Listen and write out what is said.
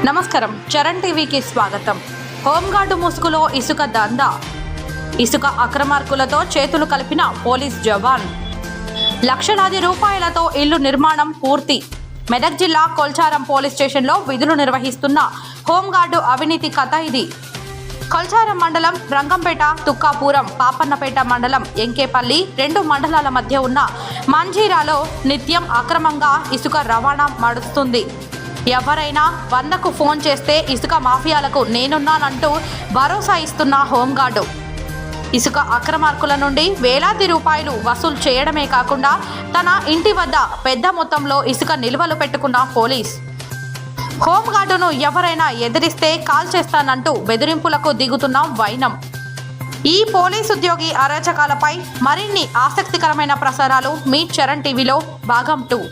నమస్కారం, చరణ్ టీవీకి స్వాగతం. హోంగార్డు ముసుగులో ఇసుక దందా. ఇసుక అక్రమార్కులతో చేతులు కలిపిన పోలీస్ జవాన్. లక్షలాది రూపాయలతో ఇల్లు నిర్మాణం పూర్తి. మెదక్ జిల్లా కొల్చారం పోలీస్ స్టేషన్లో విధులు నిర్వహిస్తున్న హోంగార్డు అవినీతి కథ ఇది. కొల్చారం మండలం రంగంపేట, తుక్కాపురం, పాపన్నపేట మండలం ఎంకేపల్లి రెండు మండలాల మధ్య ఉన్న మంజీరాలో నిత్యం అక్రమంగా ఇసుక రవాణా నడుస్తుంది. ఎవరైనా 100కు ఫోన్ చేస్తే ఇసుక మాఫియాలకు నేనున్నానంటూ భరోసా ఇస్తున్న హోంగార్డు ఇసుక అక్రమార్కుల నుండి వేలాది రూపాయలు వసూలు చేయడమే కాకుండా తన ఇంటి వద్ద పెద్ద మొత్తంలో ఇసుక నిల్వలు పెట్టుకున్న పోలీస్. హోంగార్డును ఎవరైనా ఎదిరిస్తే కాల్ చేస్తానంటూ బెదిరింపులకు దిగుతున్న వైనం. ఈ పోలీస్ ఉద్యోగి అరాచకాలపై మరిన్ని ఆసక్తికరమైన ప్రసారాలు మీ చరణ్ టీవీలో భాగం 2.